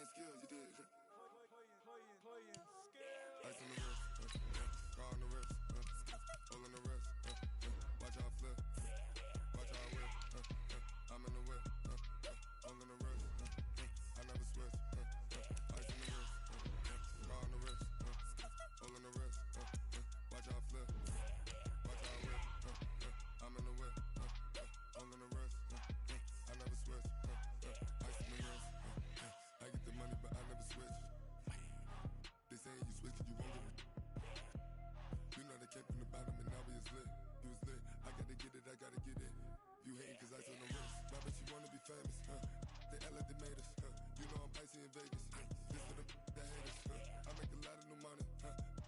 skills, you did. Ice on the wrist, car on the wrist, hole in the wrist, watch how I flip, watch how I whip, I'm in the whip, hole in the wrist, I never switch, ice on the wrist, car on the wrist, hole in the wrist, watch how I flip, watch how I whip, I'm in the whip, hole in the wrist, I never switch, ice on the wrist, I get the money but I never switch. They saying you switch, you won't get it. You know they came from the bottom and now we is lit. You was lit, I gotta get it, I gotta get it. You hating cause ice on the wrist. Now bet you wanna be famous, They act like they made us, You know I'm icy in Vegas, This for the that hate us, I make a lot of new money,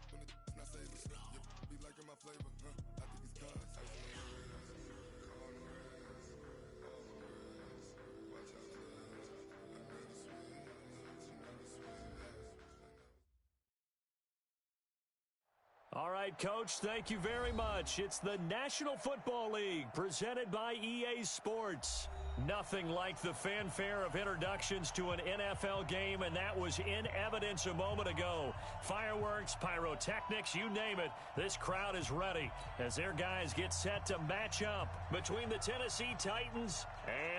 When it's not savers, You be liking my flavor, I think it's cause ice on the wrist, on the wrist, on the wrist. Watch out, cuz I never switch, you never switch. All right, Coach, thank you very much. It's the National Football League presented by EA Sports. Nothing like the fanfare of introductions to an NFL game, and that was in evidence a moment ago. Fireworks, pyrotechnics, you name it. This crowd is ready as their guys get set to match up between the Tennessee Titans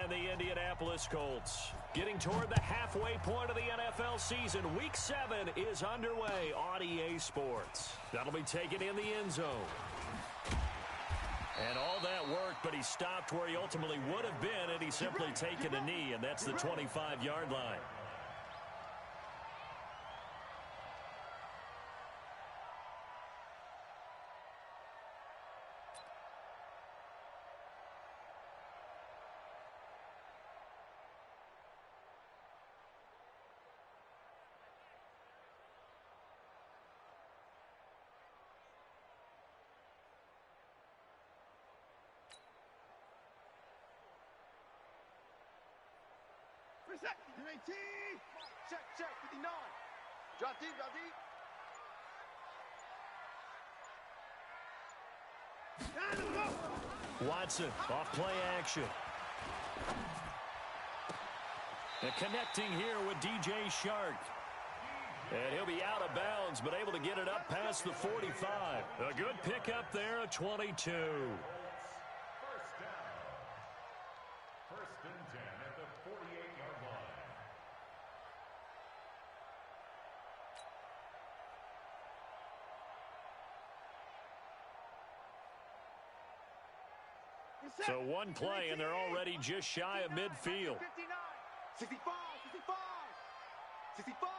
and the Indianapolis Colts. Getting toward the halfway point of the NFL season, Week 7 is underway on EA Sports. That'll be taken in the end zone. And all that work, but he stopped where he ultimately would have been had he simply taken a knee, and that's the 25-yard line. Check, 59. Drop deep, drop deep. Watson, off play action. And connecting here with DJ Shark. And he'll be out of bounds, but able to get it up past the 45. A good pickup there, a 22. First and 10 at the 48-yard line. So one play, and they're already just shy of midfield. 65, 65, 65.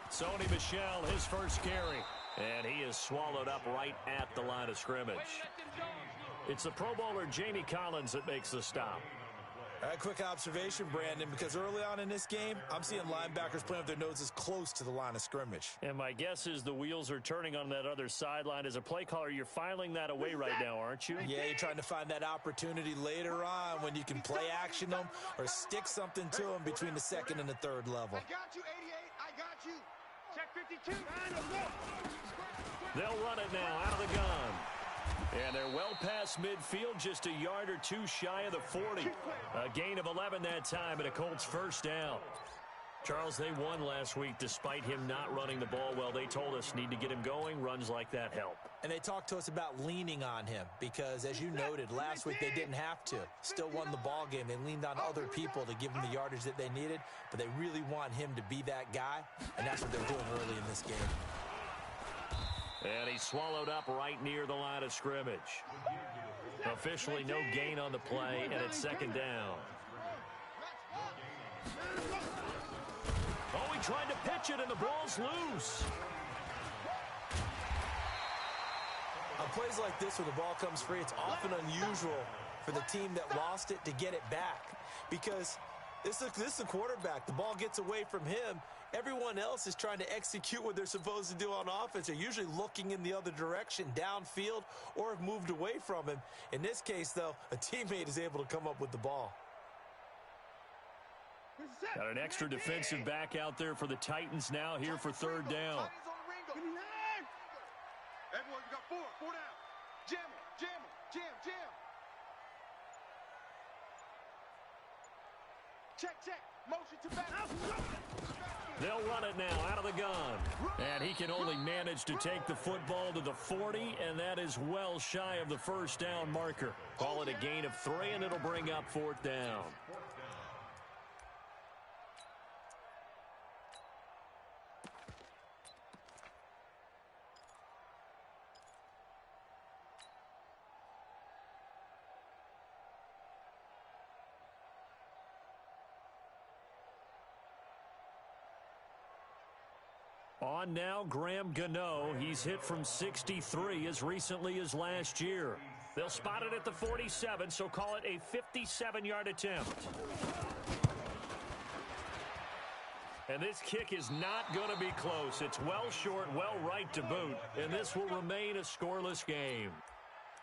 Sony Michel, his first carry. And he is swallowed up right at the line of scrimmage. It's the Pro Bowler Jamie Collins that makes the stop. A quick observation, Brandon, because early on in this game, I'm seeing linebackers playing with their noses close to the line of scrimmage. And my guess is the wheels are turning on that other sideline. As a play caller, you're filing that away right now, aren't you? Yeah, you're trying to find that opportunity later on when you can play action them or stick something to them between the second and the third level. I got you, 88. I got you. Check 52. They'll run it now out of the gun. And they're well past midfield, just a yard or two shy of the 40. A gain of 11 that time, and a Colts first down. Charles, they won last week despite him not running the ball well. They told us need to get him going. Runs like that help. And they talked to us about leaning on him because, as you noted, last week they didn't have to. Still won the ball game. They leaned on other people to give them the yardage that they needed, but they really want him to be that guy, and that's what they're doing early in this game. And he's swallowed up right near the line of scrimmage. Officially no gain on the play, and it's second down. Oh, he tried to pitch it, and the ball's loose. On plays like this where the ball comes free, it's often unusual for the team that lost it to get it back because this is the quarterback. The ball gets away from him. Everyone else is trying to execute what they're supposed to do on offense. They're usually looking in the other direction, downfield, or have moved away from him. In this case, though, a teammate is able to come up with the ball. Got an extra defensive back out there for the Titans now here for third down. Everyone, you got four down. Jam him, jam him, jam. Check, check. Motion to back. They'll run it now out of the gun. And he can only manage to take the football to the 40, and that is well shy of the first down marker. Call it a gain of 3, and it'll bring up 4th down. On now, Graham Gano. He's hit from 63 as recently as last year. They'll spot it at the 47, so call it a 57-yard attempt. And this kick is not going to be close. It's well short, well right to boot, and this will remain a scoreless game.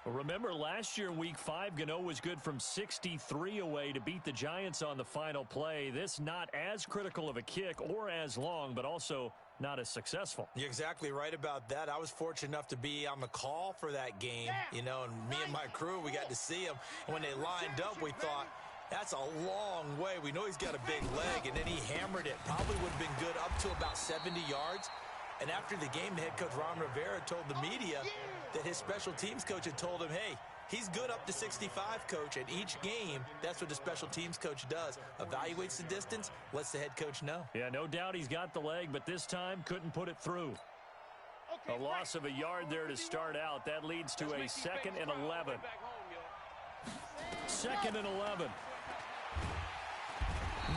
Remember, last year in Week 5, Gano was good from 63 away to beat the Giants on the final play. This not as critical of a kick or as long, but also not as successful. You're exactly right about that. I was fortunate enough to be on the call for that game, and me and my crew, we got to see him. And when they lined up, we thought, that's a long way. We know he's got a big leg, and then he hammered it. Probably would have been good up to about 70 yards. And after the game, the head coach, Ron Rivera, told the media that his special teams coach had told him, hey, he's good up to 65, coach. And each game, that's what the special teams coach does. Evaluates the distance, lets the head coach know. Yeah, no doubt he's got the leg, but this time couldn't put it through. A loss of a yard there to start out. That leads to a 2nd and 11. 2nd and 11.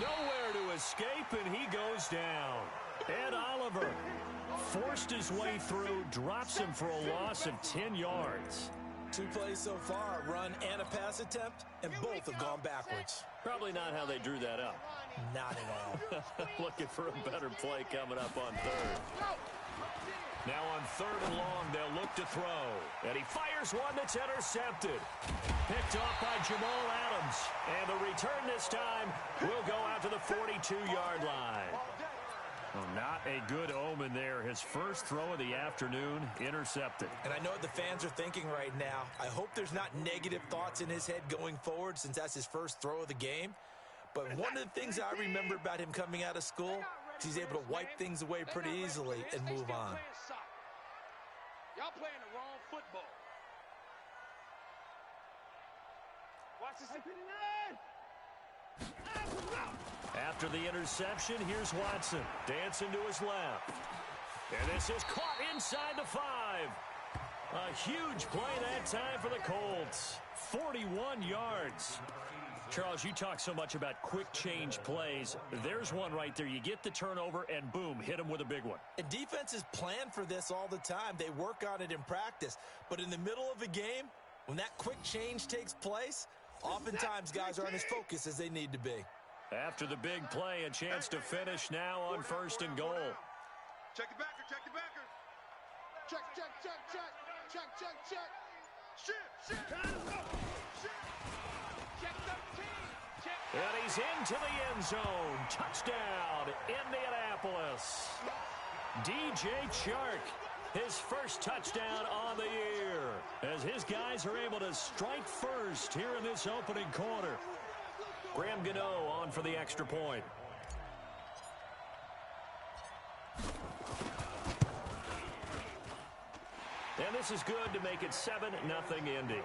Nowhere to escape, and he goes down. Ed Oliver forced his way through, drops him for a loss of 10 yards. 2 plays so far, a run and a pass attempt, and both have gone backwards. Probably not how they drew that up. Not at all. Looking for a better play coming up on 3rd. Now on 3rd and long, they'll look to throw. And he fires one that's intercepted. Picked off by Jamal Adams. And the return this time will go out to the 42-yard line. Well, not a good omen there. His first throw of the afternoon intercepted. And I know what the fans are thinking right now. I hope there's not negative thoughts in his head going forward since that's his first throw of the game. But one of the things I remember about him coming out of school is he's able to wipe things away pretty easily and move on. Y'all playing the wrong football. Watch this. After the interception, here's Watson. Dancing to his left. And this is caught inside the 5. A huge play that time for the Colts. 41 yards. Charles, you talk so much about quick change plays. There's one right there. You get the turnover, and boom, hit him with a big one. And defenses plan for this all the time. They work on it in practice. But in the middle of a game, when that quick change takes place, oftentimes guys aren't as focused as they need to be. After the big play, a chance to finish now on 1st and goal. Check the backer, check the backer. Check, check, check, check. Check, check, check. Shit, shit. Check 13. Check. And he's into the end zone. Touchdown, Indianapolis. DJ Chark, his first touchdown on the year, as his guys are able to strike first here in this opening quarter. Graham Gano on for the extra point. And this is good to make it 7-0 Indy.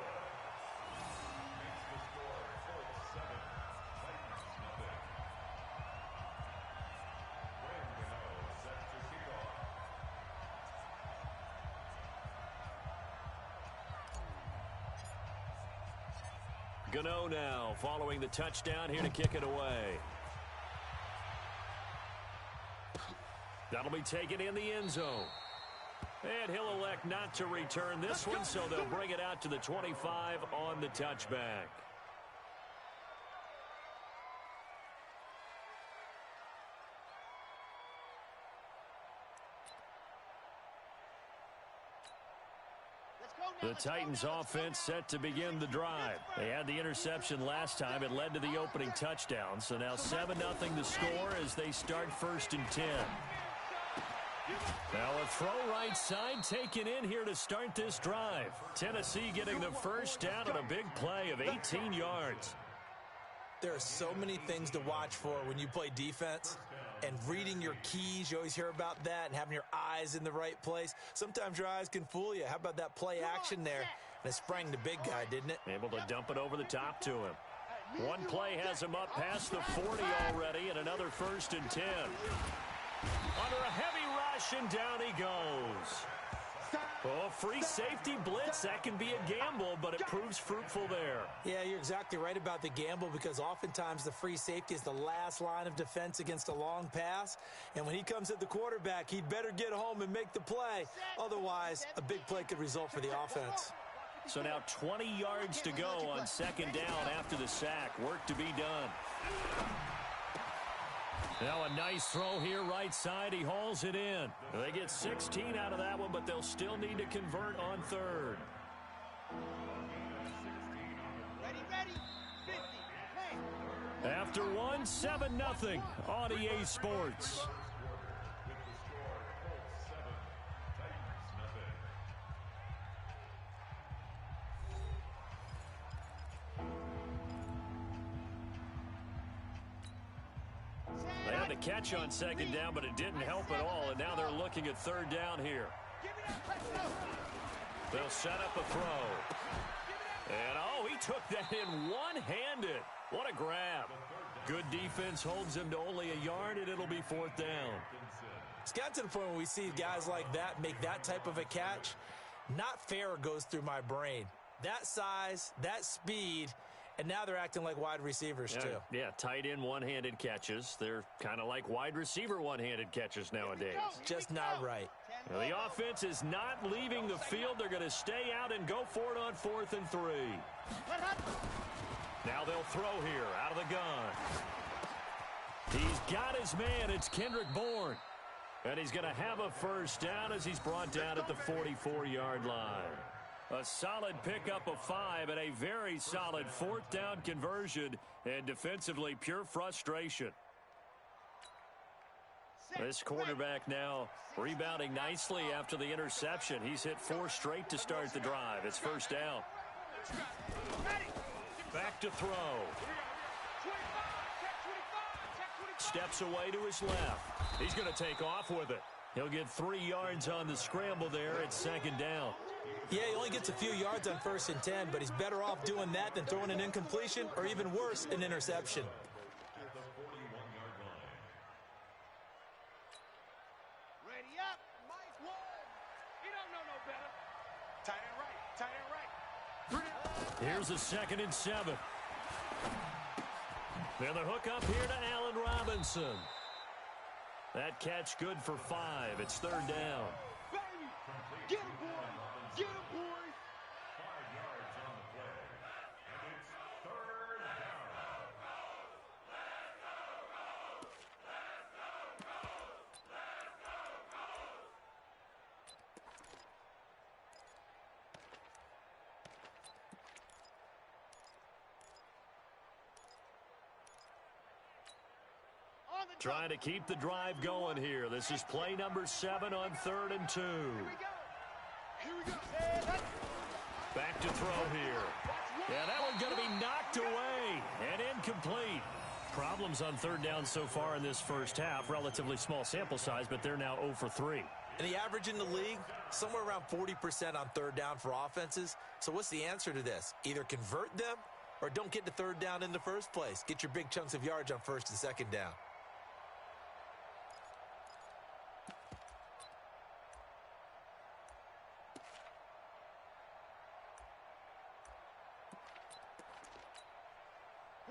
Gano now following the touchdown here to kick it away. That'll be taken in the end zone. And he'll elect not to return this one, so they'll bring it out to the 25 on the touchback. The Titans offense set to begin the drive. They had the interception last time. It led to the opening touchdown. So now 7-0 the score as they start 1st and 10. Now a throw right side taken in here to start this drive. Tennessee getting the first down on a big play of 18 yards. There are so many things to watch for when you play defense, and reading your keys, you always hear about that, and having your eyes in the right place. Sometimes your eyes can fool you. How about that play action there? And it sprang the big guy, didn't it? Able to dump it over the top to him. One play has him up past the 40 already, and another 1st and 10. Under a heavy rush, and down he goes. Oh, free safety blitz. That can be a gamble, but it proves fruitful there. Yeah, you're exactly right about the gamble, because oftentimes the free safety is the last line of defense against a long pass. And when he comes at the quarterback, he'd better get home and make the play. Otherwise, a big play could result for the offense. So now 20 yards to go on 2nd down after the sack. Work to be done. Now a nice throw here right side. He hauls it in. They get 16 out of that one, but they'll still need to convert on 3rd. Ready, 50, After one, 7-0 on EA Sports. They had the catch on 2nd down, but it didn't help at all, and now they're looking at 3rd down here. They'll set up a throw. And, oh, he took that in one-handed. What a grab. Good defense holds him to only a yard, and it'll be 4th down. It's got to the point when we see guys like that make that type of a catch. Not fair goes through my brain. That size, that speed, and now they're acting like wide receivers, too. Yeah, tight end one-handed catches. They're kind of like wide receiver one-handed catches nowadays. Just not right. Now, the offense is not leaving the field. They're going to stay out and go for it on 4th and 3. Now they'll throw here out of the gun. He's got his man. It's Kendrick Bourne. And he's going to have a 1st down as he's brought down at the 44-yard line. A solid pickup of 5 and a very solid 4th down conversion, and defensively pure frustration. This quarterback now rebounding nicely after the interception. He's hit 4 straight to start the drive. It's 1st down. Back to throw. Steps away to his left. He's going to take off with it. He'll get 3 yards on the scramble there at 2nd down. Yeah, he only gets a few yards on 1st and 10, but he's better off doing that than throwing an incompletion or even worse, an interception. ready up. Mike Wall. He don't know no better. Tight end right. Tight end right. Here's a 2nd and 7. And the hook up here to Allen Robinson. That catch good for 5. It's 3rd down. Baby. Get him, boy. Get him, boy. 5 yards on the play. And it's 3rd down. On the Trying to keep the drive going here. This is play number 7 on 3rd and 2. Here we go. Back to throw here. Yeah, that one's going to be knocked away and incomplete. Problems on 3rd down so far in this first half. Relatively small sample size, but they're now 0 for 3. And the average in the league, somewhere around 40% on 3rd down for offenses. So what's the answer to this? Either convert them or don't get to 3rd down in the first place. Get your big chunks of yards on 1st and 2nd down.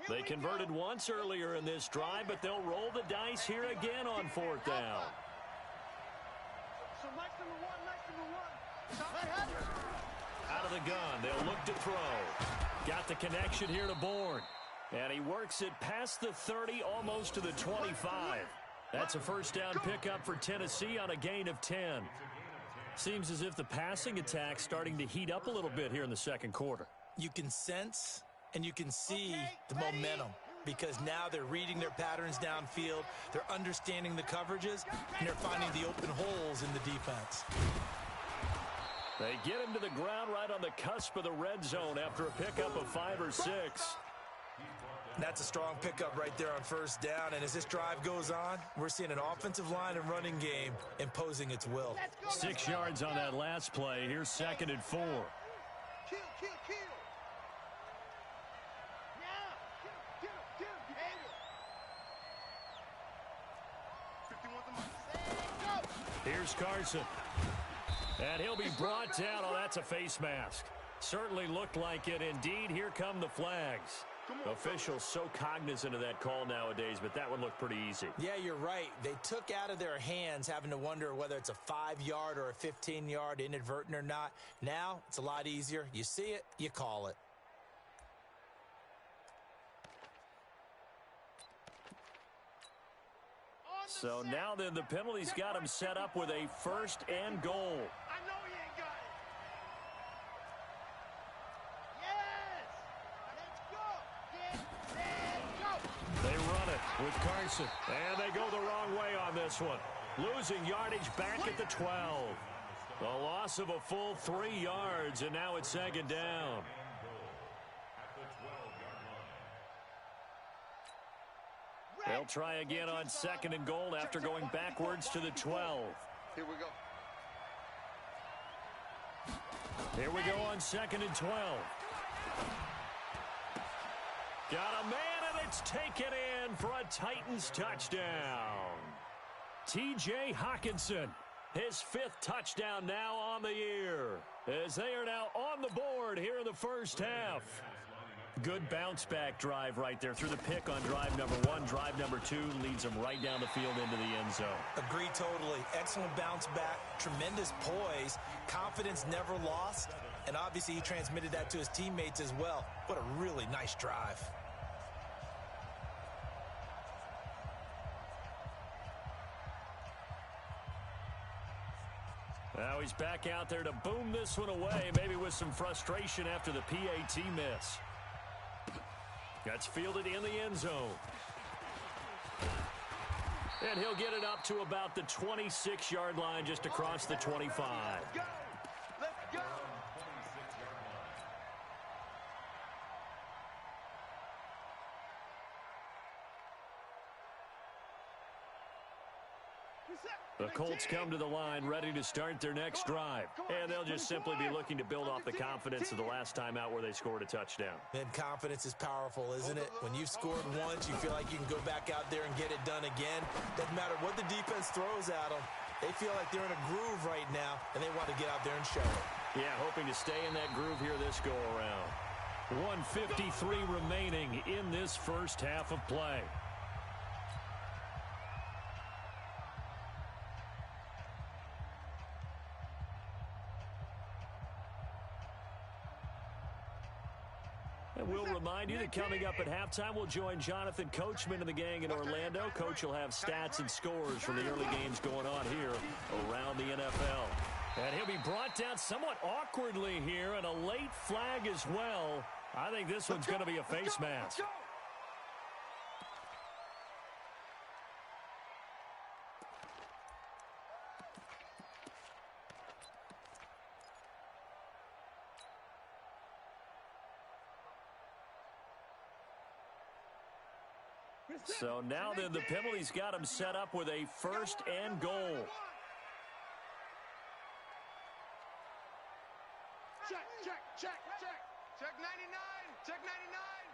They converted once earlier in this drive, but they'll roll the dice here again on 4th down. So nice number one. Out of the gun, they'll look to throw. Got the connection here to Bourne. And he works it past the 30, almost to the 25. That's a 1st down pickup for Tennessee on a gain of 10. Seems as if the passing attack's starting to heat up a little bit here in the 2nd quarter. You can sense and you can see the momentum, because now they're reading their patterns downfield, they're understanding the coverages, and they're finding the open holes in the defense. They get him to the ground right on the cusp of the red zone after a pickup of 5 or 6. That's a strong pickup right there on first down. And as this drive goes on, we're seeing an offensive line and running game imposing its will. 6 yards on that last play. Here's 2nd and 4. Kill, kill, kill. Now. Get him. You hate him. 51 to Here's Carson. And he'll be brought down. Oh, that's a face mask. Certainly looked like it. Indeed, here come the flags. Officials so cognizant of that call nowadays, but that one looked pretty easy. Yeah, you're right. They took out of their hands having to wonder whether it's a 5-yard or a 15-yard inadvertent or not. Now, it's a lot easier. You see it, you call it. So now then, the penalty's got him set up with a 1st and goal. I know he ain't got it. Yes! Let's go! Get, go! They run it with Carson, and they go the wrong way on this one. Losing yardage back at the 12. A loss of a full 3 yards, and now it's 2nd down. They'll try again on 2nd and goal after going backwards to the 12. Here we go. Here we go on 2nd and 12. Got a man, and it's taken in for a Titans touchdown. T.J. Hockenson, his 5th touchdown now on the year, as they are now on the board here in the first half. Good bounce-back drive right there through the pick on drive number 1. Drive number 2 leads them right down the field into the end zone. Agree totally. Excellent bounce back, tremendous poise, confidence never lost, and obviously he transmitted that to his teammates as well. What a really nice drive. Now he's back out there to boom this one away, maybe with some frustration after the PAT miss. That's fielded in the end zone. And he'll get it up to about the 26-yard line, just across the 25. Go! Let's go! The Colts come to the line ready to start their next drive. And they'll just simply be looking to build off the confidence of the last time out where they scored a touchdown. And confidence is powerful, isn't it? When you've scored once, you feel like you can go back out there and get it done again. Doesn't matter what the defense throws at them. They feel like they're in a groove right now, and they want to get out there and show it. Yeah, hoping to stay in that groove here this go-around. 1:53 remaining in this first half of play. And we'll remind you that coming up at halftime, we'll join Jonathan Coachman and the gang in Orlando. Coach will have stats and scores from the early games going on here around the NFL. And he'll be brought down somewhat awkwardly here, and a late flag as well. I think this one's going to be a face mask. So now then, the penalty's got him set up with a 1st and goal. Check. Check 99. Check 99.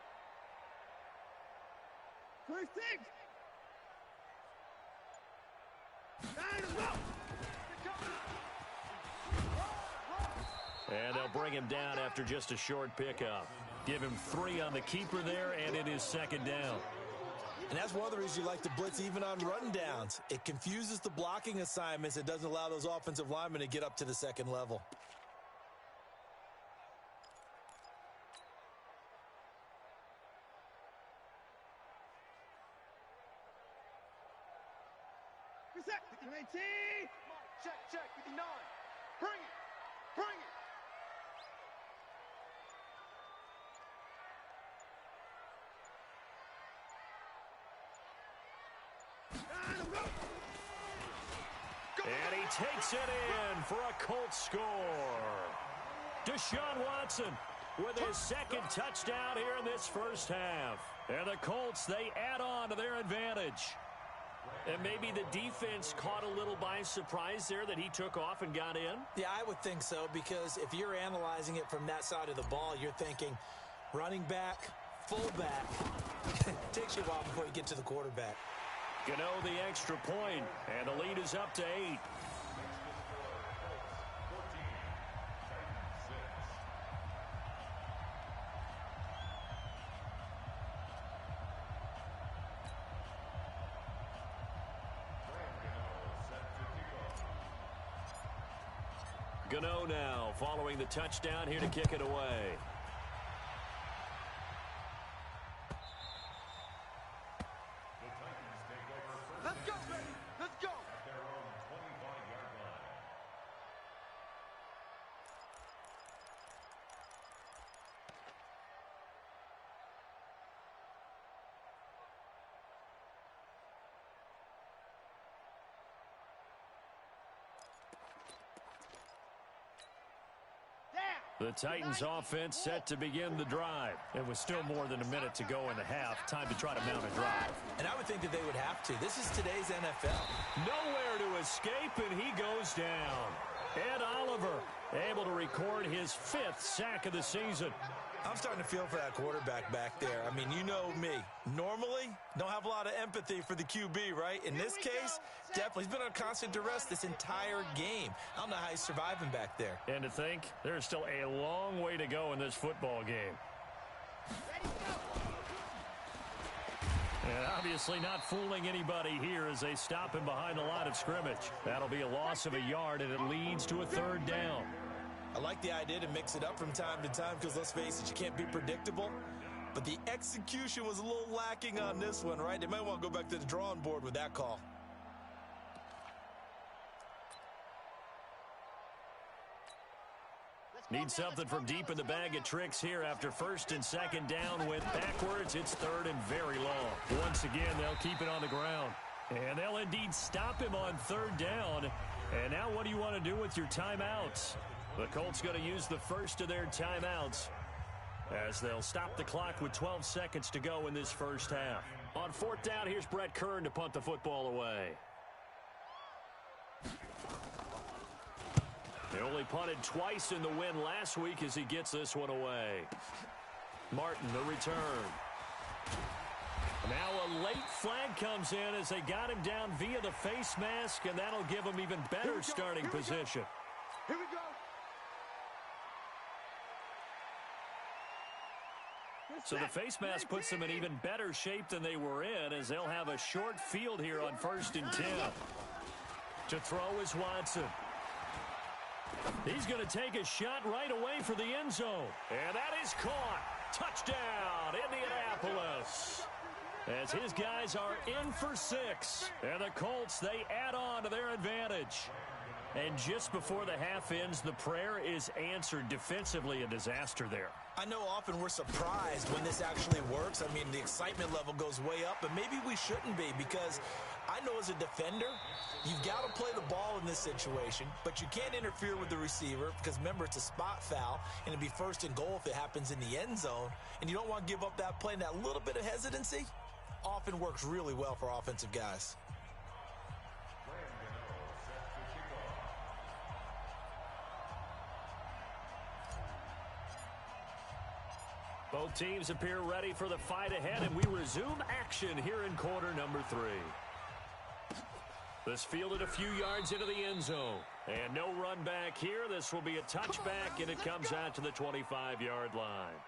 First six. And they'll bring him down after just a short pickup. Give him 3 on the keeper there, and it is 2nd down. And that's one of the reasons you like to blitz even on run downs. It confuses the blocking assignments. It doesn't allow those offensive linemen to get up to the second level. Reset. 19. Check. 59. Bring it. And he takes it in for a Colts score. Deshaun Watson with his second touchdown here in this first half. And the Colts, they add on to their advantage. And maybe the defense caught a little by surprise there that he took off and got in? Yeah, I would think so, because if you're analyzing it from that side of the ball, you're thinking running back, fullback. Takes you a while before you get to the quarterback. Gano the extra point, and the lead is up to 8. Gano now following the touchdown here to kick it away. Let's go, baby. Let's go. At their own 25-yard line. The Titans offense set to begin the drive. It was still more than a minute to go in the half. Time to try to mount a drive. And I would think that they would have to. This is today's NFL. Nowhere to escape, and he goes down. Ed Oliver able to record his 5th sack of the season. I'm starting to feel for that quarterback back there. I mean, you know me. Normally, don't have a lot of empathy for the QB, right? In this case, definitely. He's been on constant duress this entire game. I don't know how he's surviving back there. And to think, there's still a long way to go in this football game. And obviously not fooling anybody here as they stop him behind the line of scrimmage. That'll be a loss of a yard, and it leads to a 3rd down. I like the idea to mix it up from time to time because, let's face it, you can't be predictable. But the execution was a little lacking on this one, right? They might want to go back to the drawing board with that call. Need something from deep in the bag of tricks here after 1st and 2nd down. Went backwards. It's 3rd and very long. Once again, they'll keep it on the ground. And they'll indeed stop him on 3rd down. And now what do you want to do with your timeouts? The Colts going to use the first of their timeouts as they'll stop the clock with 12 seconds to go in this first half. On 4th down, here's Brett Kern to punt the football away. They only punted twice in the win last week as he gets this one away. Martin, the return. Now a late flag comes in as they got him down via the face mask, and that'll give him even better starting position. Here we go. So the face mask puts them in even better shape than they were in, as they'll have a short field here on 1st and 10. To throw is Watson. He's going to take a shot right away for the end zone. And that is caught. Touchdown, Indianapolis. As his guys are in for 6. And the Colts, they add on to their advantage. And just before the half ends, the prayer is answered. Defensively, a disaster there. I know often we're surprised when this actually works. I mean, the excitement level goes way up, but maybe we shouldn't be, because I know as a defender, you've got to play the ball in this situation, but you can't interfere with the receiver because, remember, it's a spot foul, and it'd be 1st and goal if it happens in the end zone, and you don't want to give up that play, and that little bit of hesitancy often works really well for offensive guys. Both teams appear ready for the fight ahead, and we resume action here in quarter number 3. This fielded a few yards into the end zone. And no run back here. This will be a touchback, and it comes out to the 25-yard line.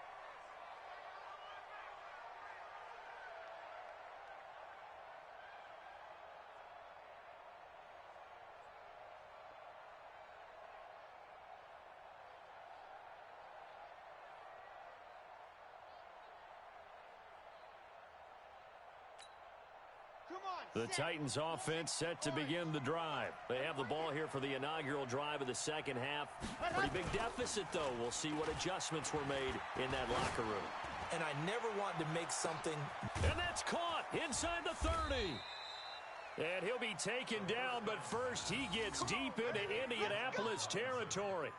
The Titans offense set to begin the drive. They have the ball here for the inaugural drive of the second half. Pretty big deficit, though. We'll see what adjustments were made in that locker room. And I never want to make something. And that's caught inside the 30. And he'll be taken down, but first he gets deep into Indianapolis territory.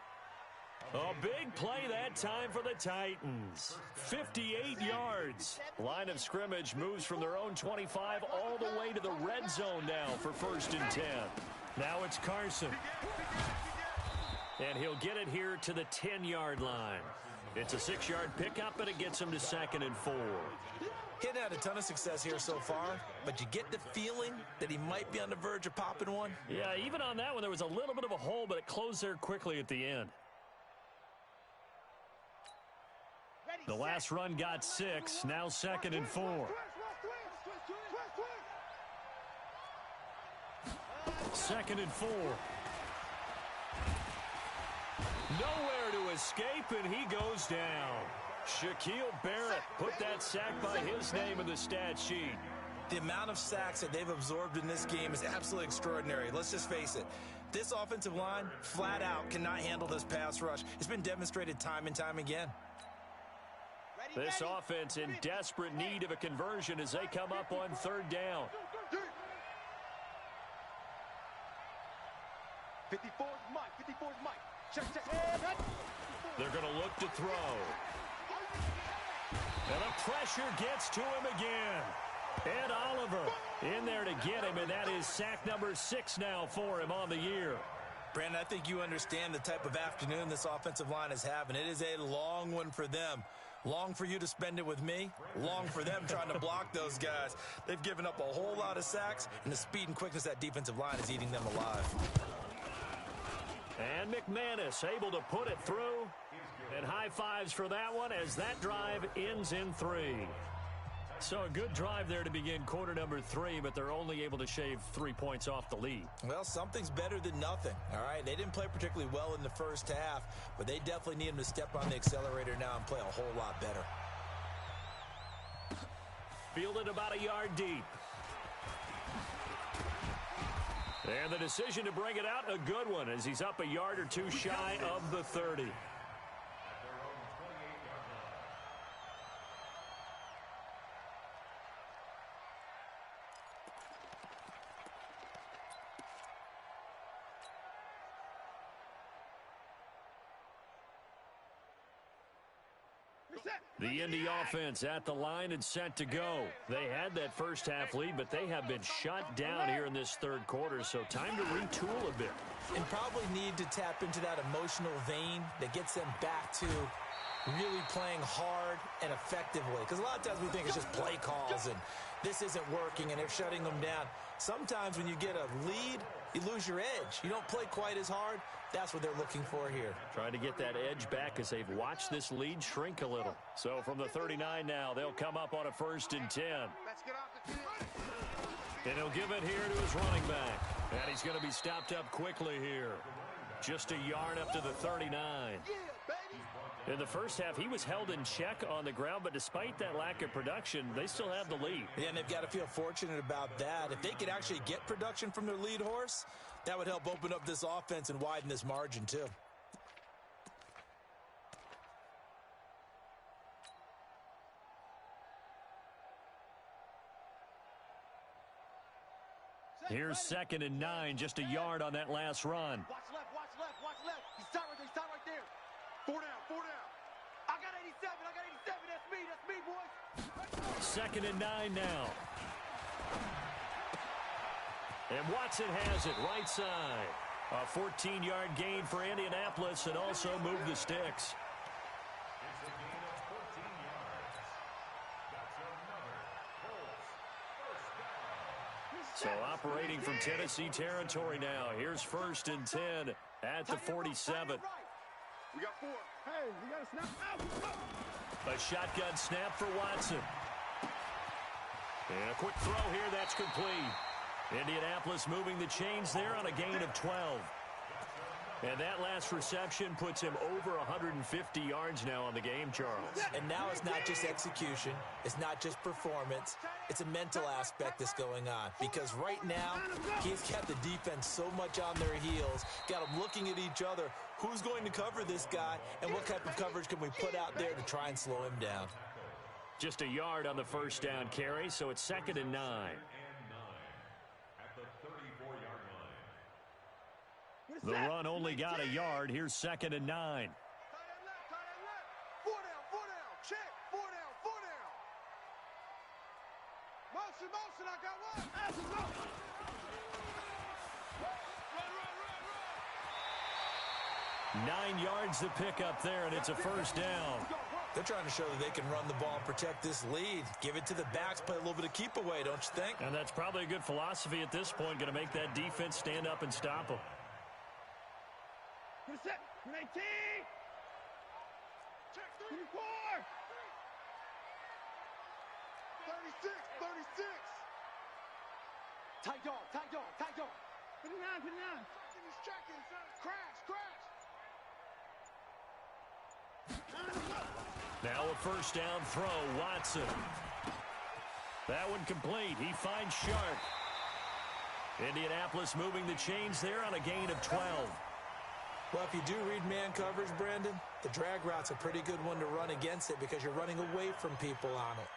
A big play that time for the Titans. 58 yards. Line of scrimmage moves from their own 25 all the way to the red zone now for 1st and 10. Now it's Carson. And he'll get it here to the 10-yard line. It's a 6-yard pickup, and it gets him to 2nd and 4. He hadn't had a ton of success here so far, but you get the feeling that he might be on the verge of popping one. Yeah, even on that one, there was a little bit of a hole, but it closed there quickly at the end. The last run got 6, now 2nd and 4. 2nd and 4. Nowhere to escape, and he goes down. Shaquille Barrett put that sack by his name in the stat sheet. The amount of sacks that they've absorbed in this game is absolutely extraordinary. Let's just face it. This offensive line, flat out, cannot handle this pass rush. It's been demonstrated time and time again. This offense in desperate need of a conversion as they come up on 3rd down. 54's Mike. 54's Mike. Check. They're going to look to throw. And the pressure gets to him again. Ed Oliver in there to get him, and that is sack number 6 now for him on the year. Brandon, I think you understand the type of afternoon this offensive line is having. It is a long one for them. Long for you to spend it with me. Long for them trying to block those guys. They've given up a whole lot of sacks, and the speed and quickness of that defensive line is eating them alive. And McManus able to put it through. And high fives for that one as that drive ends in 3. So a good drive there to begin quarter number 3, but they're only able to shave 3 points off the lead. Well, something's better than nothing, all right? They didn't play particularly well in the first half, but they definitely need them to step on the accelerator now and play a whole lot better. Fielded about a yard deep. And the decision to bring it out, a good one, as he's up a yard or 2 shy of the 30. The Indy offense at the line and set to go. They had that first half lead, but they have been shut down here in this 3rd quarter, so time to retool a bit. And probably need to tap into that emotional vein that gets them back to really playing hard and effectively. Because a lot of times we think it's just play calls and this isn't working and they're shutting them down. Sometimes when you get a lead, you lose your edge. You don't play quite as hard. That's what they're looking for here. Trying to get that edge back as they've watched this lead shrink a little. So from the 39 now, they'll come up on a 1st and 10. And he'll give it here to his running back. And he's going to be stopped up quickly here. Just a yard up to the 39. In the first half, he was held in check on the ground, but despite that lack of production, they still have the lead. Yeah, and they've got to feel fortunate about that. If they could actually get production from their lead horse, that would help open up this offense and widen this margin, too. Here's 2nd and 9, just a yard on that last run. Watch left, watch left, watch left. He's tight right there, he's tight right there. 4 down. I got 87, that's me, boys. 2nd and 9 now. And Watson has it right side. A 14-yard gain for Indianapolis and also moved the sticks. It's a gain of 14 yards. That's another Colts first down. So operating from Tennessee territory now. Here's 1st and 10 at the 47. We got 4. Hey, we got a snap. A shotgun snap for Watson. And a quick throw here, that's complete. Indianapolis moving the chains there on a gain of 12. And that last reception puts him over 150 yards now on the game, Charles. And now it's not just execution. It's not just performance. It's a mental aspect that's going on. Because right now, he's got the defense so much on their heels, got them looking at each other. Who's going to cover this guy, and what type of coverage can we put out there to try and slow him down? Just a yard on the first down carry, so it's 2nd and 9. At the 34-yard line. The run only got a yard. Here's 2nd and 9. Motion, motion, I got one. Action, motion. Run, run, run, run. 9 yards to pick up there, and it's a first down. They're trying to show that they can run the ball and protect this lead. Give it to the backs, play a little bit of keep away, don't you think? And that's probably a good philosophy at this point, going to make that defense stand up and stop them. Get set. 19. Check 34. 36, 36. Tight dog, tight dog, tight dog. 59, 59. He's checking, crash, crash. Now a first down throw, Watson. That one complete. He finds Sharp. Indianapolis moving the chains there on a gain of 12. Well, if you do read man coverage, Brandon, the drag route's a pretty good one to run against it because you're running away from people on it.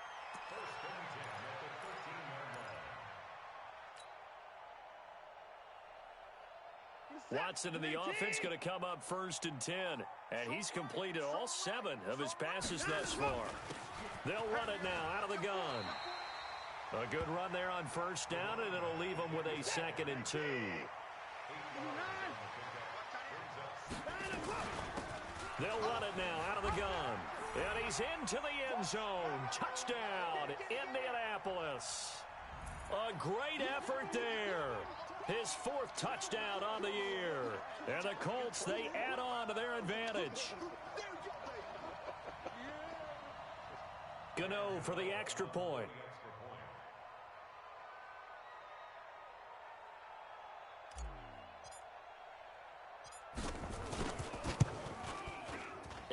Watson and the offense going to come up 1st and 10. And he's completed all 7 of his passes thus far. They'll run it now out of the gun. A good run there on first down, and it'll leave them with a 2nd and 2. They'll run it now out of the gun. And he's into the end zone. Touchdown, Indianapolis. A great effort there. His 4th touchdown on the year. And the Colts, they add on to their advantage. Gano for the extra point.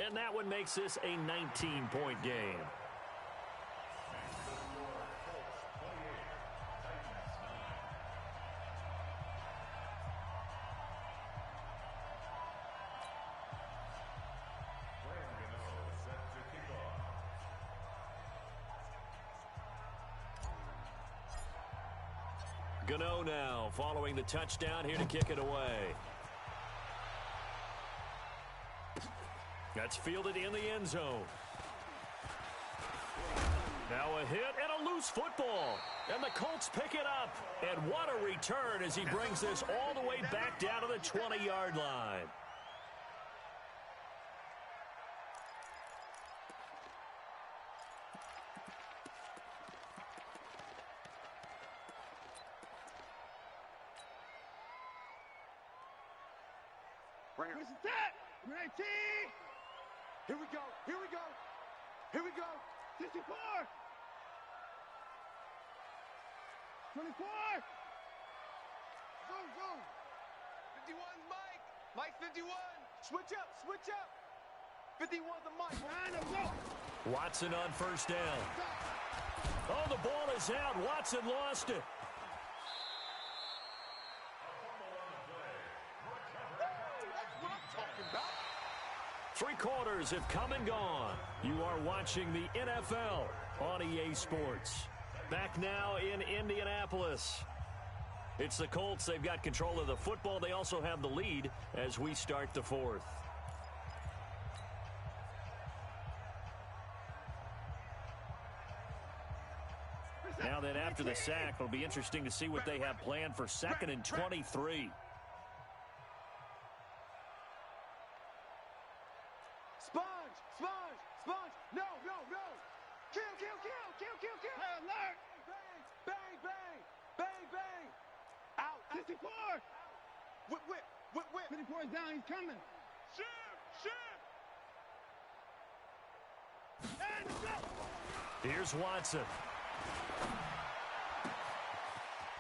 And that one makes this a 19-point game. Gano now following the touchdown here to kick it away. That's fielded in the end zone. Now a hit and a loose football. And the Colts pick it up. And what a return as he brings this all the way back down to the 20-yard line. Where's the set? 19. Here we go. Here we go. Here we go. 64. 24. Zoom, zoom. 51's Mike. Mike 51. Switch up, switch up. 51's the Mike. Watson on first down. Oh, the ball is out. Watson lost it. Three quarters have come and gone. You are watching the NFL on EA Sports. Back now in Indianapolis. It's the Colts. They've got control of the football. They also have the lead as we start the 4th. Now then, after the sack, it'll be interesting to see what they have planned for 2nd and 23. Sponge, sponge, sponge. No, no, no. Kill, kill, kill, kill, kill, kill. Alert. Bang, bang, bang, bang, bang. Out. 54. Whip, whip, whip, whip. 54 is down. He's coming. Shoot, shoot. And go. Here's Watson.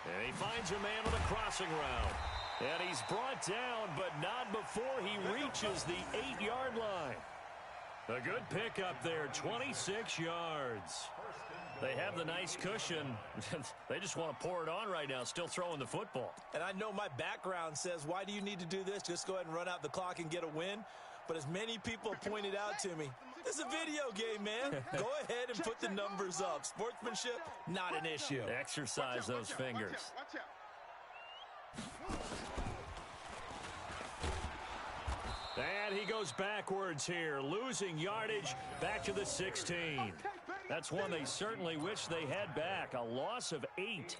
And he finds a man on the crossing route. And he's brought down, but not before he reaches the 8-yard line. A good pickup there, 26 yards. They have the nice cushion. They just want to pour it on right now, still throwing the football. And I know my background says, why do you need to do this? Just go ahead and run out the clock and get a win. But as many people pointed out to me, this is a video game, man. Go ahead and put the numbers up. Sportsmanship, not an issue. Exercise those fingers. Watch out. And he goes backwards here, losing yardage back to the 16. Okay, baby. That's one they certainly wish they had back. A loss of 8.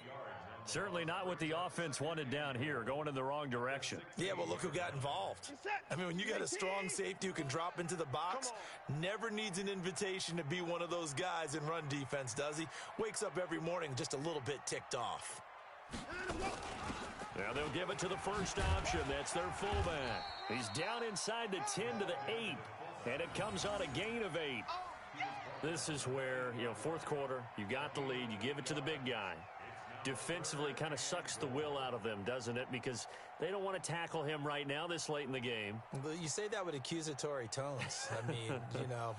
Certainly not what the offense wanted down here, going in the wrong direction. Yeah, but look who got involved. I mean, when you got a strong safety who can drop into the box, never needs an invitation to be one of those guys in run defense, does he? Wakes up every morning just a little bit ticked off. Now they'll give it to the first option. That's their fullback. He's down inside the 10 to the 8, and it comes on a gain of 8. This is where, fourth quarter, you got the lead, you give it to the big guy. Defensively kind of sucks the will out of them, doesn't it? Because they don't want to tackle him right now this late in the game. But you say that with accusatory tones. I mean,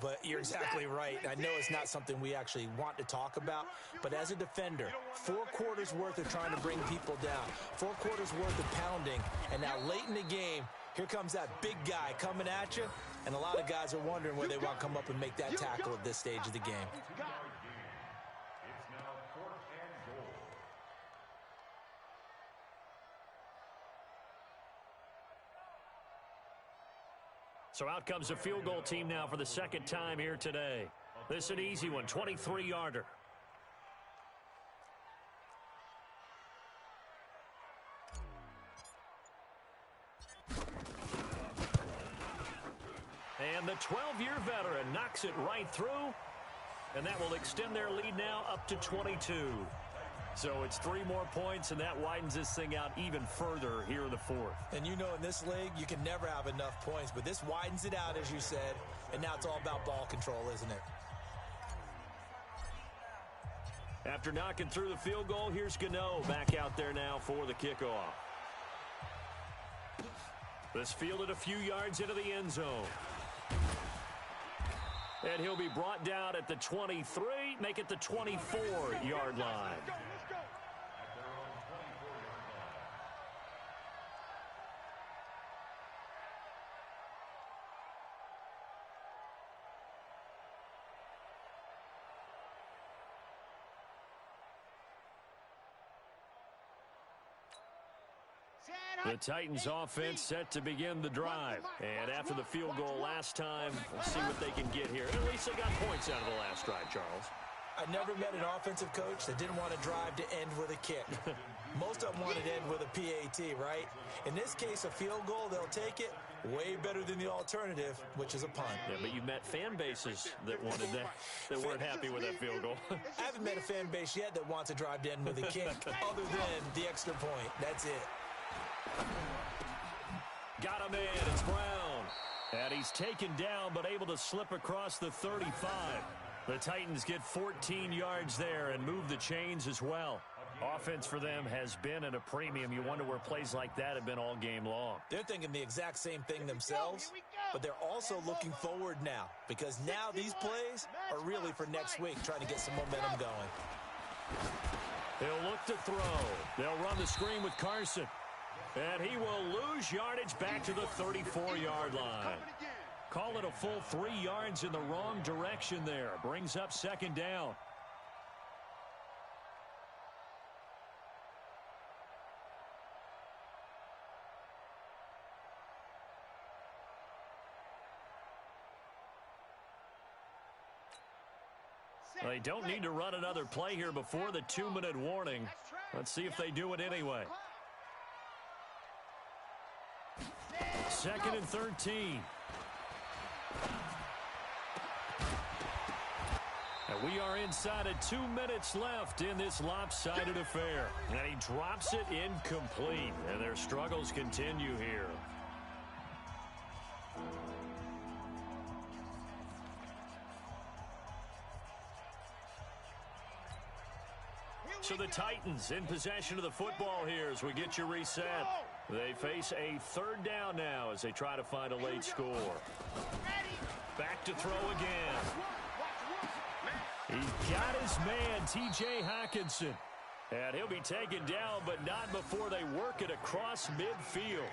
but you're exactly right. I know it's not something we actually want to talk about, but as a defender, 4 quarters worth of trying to bring people down, 4 quarters worth of pounding, and now late in the game, here comes that big guy coming at you, and a lot of guys are wondering where they want to come up and make that tackle at this stage of the game. So out comes a field goal team now for the second time here today. This is an easy one, 23-yarder. And the 12-year veteran knocks it right through, and that will extend their lead now up to 22. So it's 3 more points, and that widens this thing out even further here in the fourth. And in this league, you can never have enough points, but this widens it out, as you said, and now it's all about ball control, isn't it? After knocking through the field goal, here's Gano back out there now for the kickoff. This fielded a few yards into the end zone. And he'll be brought down at the 23, make it the 24-yard line. The Titans offense set to begin the drive. And after the field goal last time, we'll see what they can get here. At least they got points out of the last drive, Charles. I never met an offensive coach that didn't want to drive to end with a kick. Most of them wanted to end with a PAT, right? In this case, a field goal, they'll take it. Way better than the alternative, which is a punt. Yeah, but you met fan bases that wanted that weren't happy with that field goal. I haven't met a fan base yet that wants to drive to end with a kick, other than the extra point. That's it. Got him in. It's Brown. And he's taken down, but able to slip across the 35. The Titans get 14 yards there and move the chains as well. Offense for them has been at a premium. You wonder where plays like that have been all game long. They're thinking the exact same thing themselves, but they're also looking forward now, because now these plays are really for next week, trying to get some momentum going. They'll look to throw. They'll run the screen with Carson. And he will lose yardage back to the 34-yard line. Call it a full 3 yards in the wrong direction there. Brings up second down. They don't need to run another play here before the 2-minute warning. Let's see if they do it anyway. 2nd and 13. And we are inside of 2 minutes left in this lopsided affair. And he drops it incomplete. And their struggles continue here. So the Titans in possession of the football here as we get you reset. They face a 3rd down now as they try to find a late score. Back to throw again. He's got his man, T.J. Hockenson. And he'll be taken down, but not before they work it across midfield.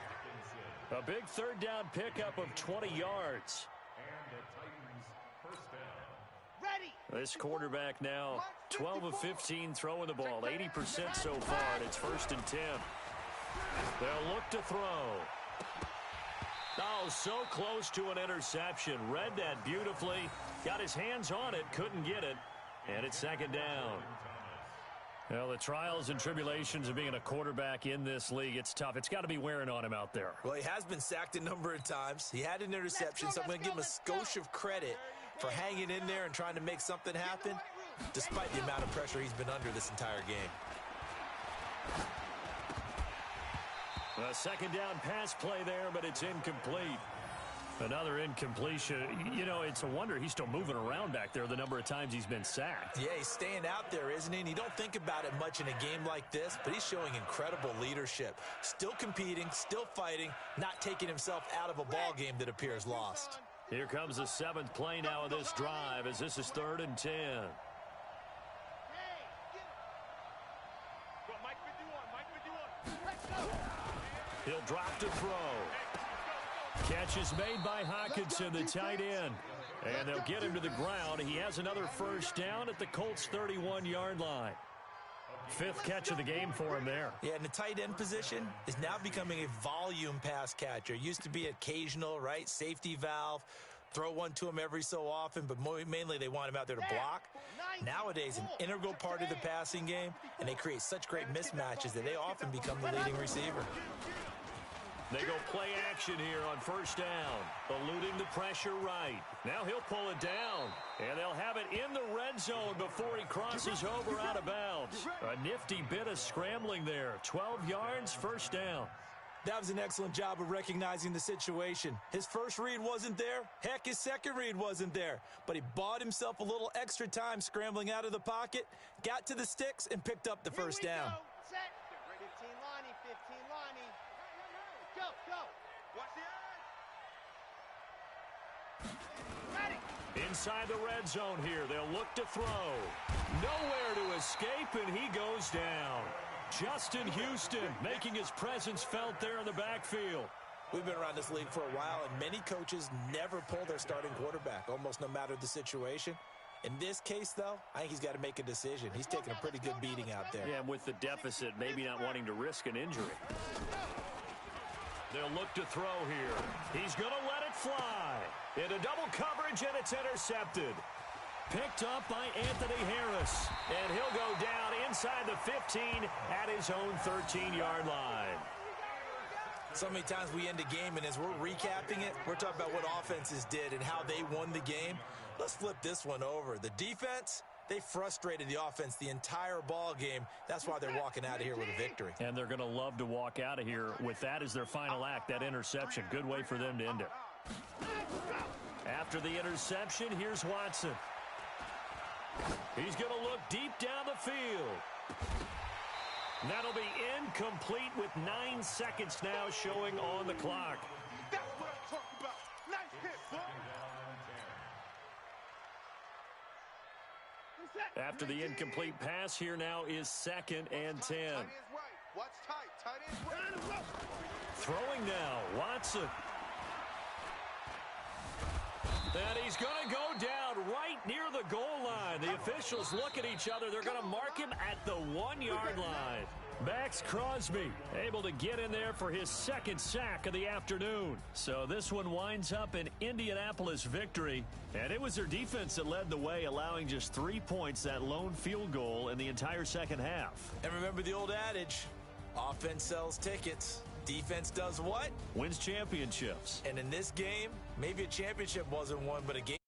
A big 3rd down pickup of 20 yards. This quarterback now 12 of 15 throwing the ball, 80% so far, and it's 1st and 10. They'll look to throw. Oh, so close to an interception. Read that beautifully. Got his hands on it, couldn't get it. And it's second down. Well, the trials and tribulations of being a quarterback in this league, it's tough. It's got to be wearing on him out there. Well, he has been sacked a number of times. He had an interception, so I'm going to give him a skosh of credit for hanging in there and trying to make something happen, despite the amount of pressure he's been under this entire game. A second down pass play there, but it's incomplete. Another incompletion. You know, it's a wonder he's still moving around back there the number of times he's been sacked. Yeah, he's staying out there, isn't he? And you don't think about it much in a game like this, but he's showing incredible leadership. Still competing, still fighting, not taking himself out of a ball game that appears lost. Here comes the 7th play now of this drive as this is 3rd and 10. He'll drop to throw. Catch is made by Hockenson, the tight end. And they'll get him to the ground. He has another first down at the Colts' 31-yard line. 5th catch of the game for him there. Yeah, and the tight end position is now becoming a volume pass catcher. Used to be occasional, right? Safety valve. Throw one to him every so often, but mainly they want him out there to block. Nowadays, an integral part of the passing game, and they create such great mismatches that they often become the leading receiver. They go play action here on first down, eluding the pressure right. Now he'll pull it down, and they'll have it in the red zone before he crosses over out of bounds. A nifty bit of scrambling there. 12 yards, first down. That was an excellent job of recognizing the situation. His first read wasn't there. Heck, his second read wasn't there. But he bought himself a little extra time scrambling out of the pocket, got to the sticks, and picked up the first down. Set. 15 Lonnie, 15 Lonnie. Go, go. Watch the edge. Ready. Inside the red zone here, they'll look to throw. Nowhere to escape, and he goes down. Justin Houston making his presence felt there in the backfield. We've been around this league for a while, and many coaches never pull their starting quarterback, almost no matter the situation. In this case, though, I think he's got to make a decision. He's taking a pretty good beating out there. Yeah, and with the deficit, maybe not wanting to risk an injury. They'll look to throw here. He's going to let it fly. Into double coverage, and it's intercepted. Picked up by Anthony Harris. And he'll go down inside the 15 at his own 13-yard line. So many times we end a game, and as we're recapping it, we're talking about what offenses did and how they won the game. Let's flip this one over. The defense, they frustrated the offense the entire ball game. That's why they're walking out of here with a victory. And they're going to love to walk out of here with that as their final act, that interception. Good way for them to end it. After the interception, here's Watson. He's going to look deep down the field. That'll be incomplete with 9 seconds now showing on the clock. That's what I'm talking about. Nice hit, boy. After the incomplete pass, here now is 2nd and 10. Tight end's right. Watch tight. Tight end's right. Throwing now, Watson. And he's going to go down right near the goal line. The officials look at each other. They're going to mark him at the 1-yard line. Max Crosby able to get in there for his 2nd sack of the afternoon. So this one winds up an Indianapolis victory. And it was their defense that led the way, allowing just 3 points, that lone field goal in the entire second half. And remember the old adage, offense sells tickets. Defense does what? Wins championships. And in this game, maybe a championship wasn't won, but a game